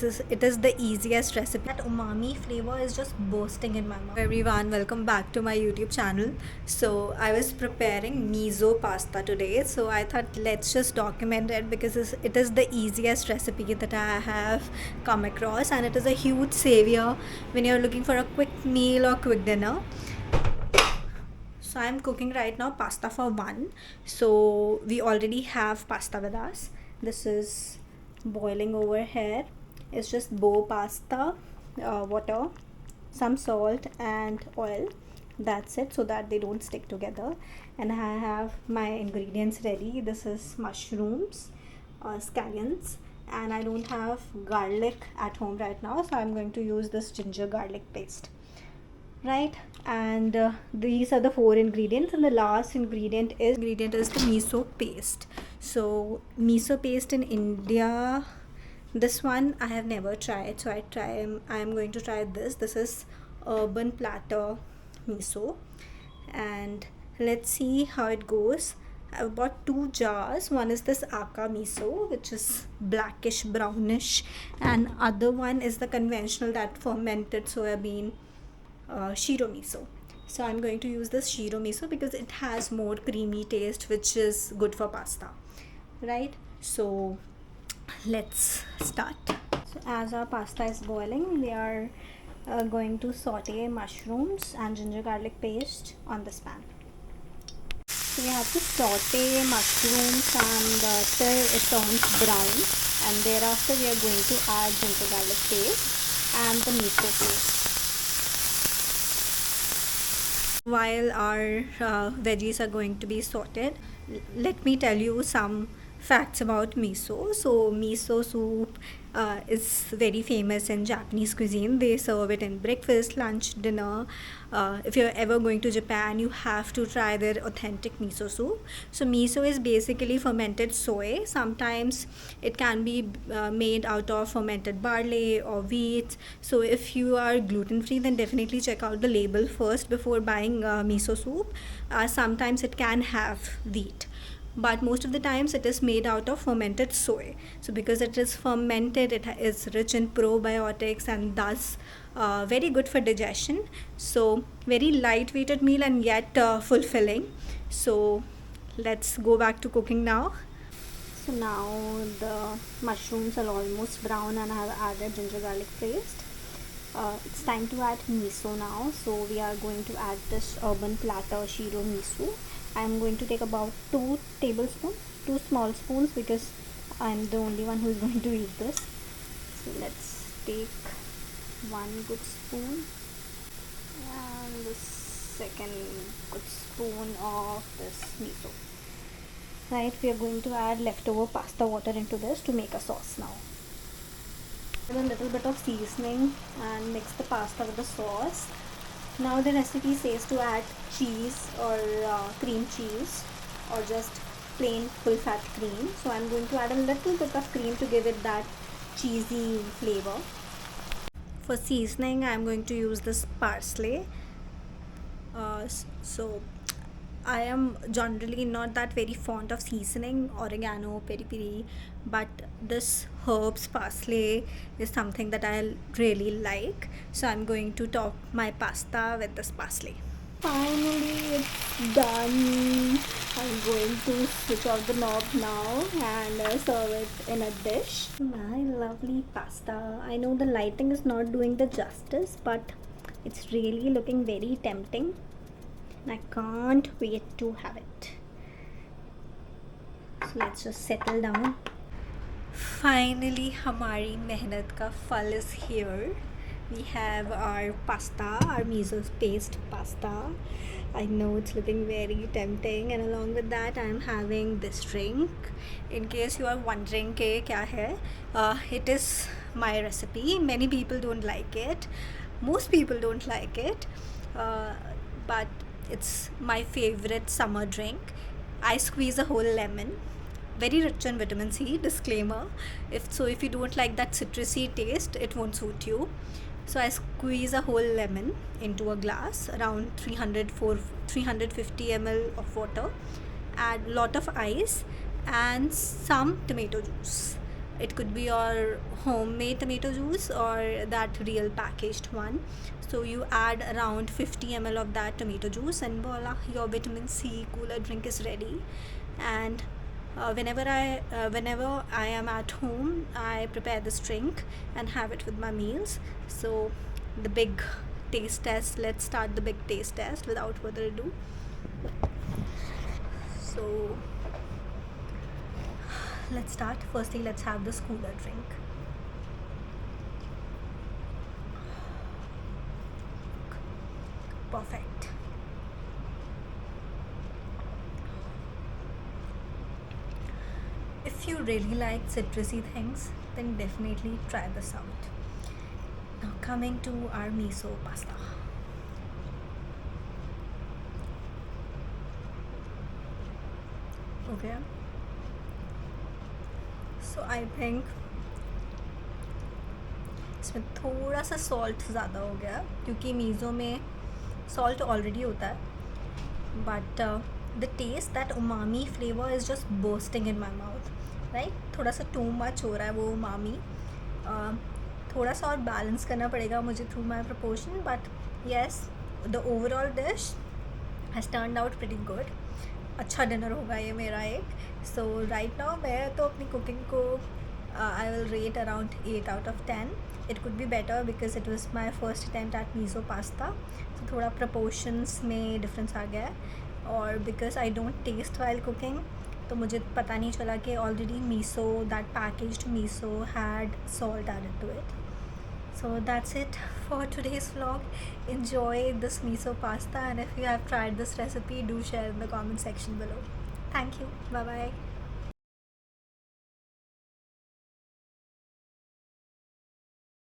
It is the easiest recipe. That umami flavor is just bursting in my mouth. Everyone, welcome back to my YouTube channel. So I was preparing miso pasta today. So I thought let's just document it because it is the easiest recipe that I have come across, and it is a huge savior when you're looking for a quick meal or quick dinner. So I'm cooking right now pasta for one. So we already have pasta with us. This is boiling over here. It's just bow pasta, water, some salt and oil. That's it, so that they don't stick together. And I have my ingredients ready. This is mushrooms, scallions, and I don't have garlic at home right now, so I'm going to use this ginger garlic paste, right? And these are the four ingredients, and the last ingredient is the miso paste. So miso paste in India, this one I have never tried, so I'm going to try this is urban platter miso, and let's see how it goes. I've bought two jars. One is this aka miso, which is blackish brownish, and other one is the conventional, that fermented soybean shiro miso. So I'm going to use this shiro miso because it has more creamy taste, which is good for pasta, right? So let's start. So as our pasta is boiling, we are going to saute mushrooms and ginger garlic paste on this pan. So we have to saute mushrooms and till it turns brown, and thereafter we are going to add ginger garlic paste and the miso paste. While our veggies are going to be sorted, let me tell you some facts about miso. So miso soup is very famous in Japanese cuisine. They serve it in breakfast, lunch, dinner. If you're ever going to Japan, you have to try their authentic miso soup. So miso is basically fermented soy. Sometimes it can be made out of fermented barley or wheat. So if you are gluten free, then definitely check out the label first before buying miso soup. Sometimes it can have wheat, but most of the times it is made out of fermented soy. So because it is fermented, it is rich in probiotics and thus very good for digestion. So very lightweighted meal and yet fulfilling. So let's go back to cooking now. So now the mushrooms are almost brown and I have added ginger garlic paste. It's time to add miso now. So we are going to add this urban platter shiro miso. I'm going to take about 2 tablespoons, 2 small spoons, because I'm the only one who's going to eat this. So let's take 1 good spoon and the second good spoon of this miso. Right, we are going to add leftover pasta water into this to make a sauce now. Add a little bit of seasoning and mix the pasta with the sauce. Now the recipe says to add cheese or cream cheese or just plain full fat cream. So I'm going to add a little bit of cream to give it that cheesy flavor. For seasoning, I'm going to use this parsley. So I am generally not that very fond of seasoning, oregano, peri peri, but this herbs parsley is something that I really like. So I'm going to top my pasta with this parsley. Finally, it's done. I'm going to switch off the knob now and serve it in a dish. My lovely pasta. I know the lighting is not doing the justice, but it's really looking very tempting. I can't wait to have it. So let's just settle down. Finally, हमारी मेहनत का फल is here. We have our pasta, our miso paste pasta. I know it's looking very tempting, and along with that, I'm having this drink. In case you are wondering ke kya hai, it is my recipe. Many people don't like it. Most people don't like it, but it's my favorite summer drink. I squeeze a whole lemon. Very rich in vitamin C. Disclaimer: if you don't like that citrusy taste, it won't suit you. So I squeeze a whole lemon into a glass, around 350 ml of water, add lot of ice and some tomato juice. It could be your homemade tomato juice or that real packaged one. So you add around 50 ml of that tomato juice, and voila, your vitamin C cooler drink is ready. And whenever I am at home, I prepare this drink and have it with my meals. So the big taste test. Let's start the big taste test without further ado. So let's start. Firstly, let's have this cooler drink. Perfect. If you really like citrusy things, then definitely try this out. Now, coming to our miso pasta. Okay. So I think इसमें थोड़ा सा salt ज़्यादा हो गया, क्योंकि मीज़ो में salt already होता है, but the taste that umami flavour is just bursting in my mouth, right. थोड़ा सा टू मच हो रहा है वो उमामी. थोड़ा सा और बैलेंस करना पड़ेगा मुझे through my proportion, but yes, the overall dish has turned out pretty good. अच्छा डिनर होगा ये मेरा एक. सो राइट नाउ मैं तो अपनी कुकिंग को I will rate around 8 out of 10. It could be better because it was my first attempt at miso pasta. तो थोड़ा प्रपोर्शंस में डिफरेंस आ गया है, और because I don't taste while cooking, तो मुझे पता नहीं चला कि already miso, that packaged miso had salt added to it. So that's it for today's vlog. Enjoy this miso pasta, and if you have tried this recipe, do share in the comment section below. Thank you. Bye bye.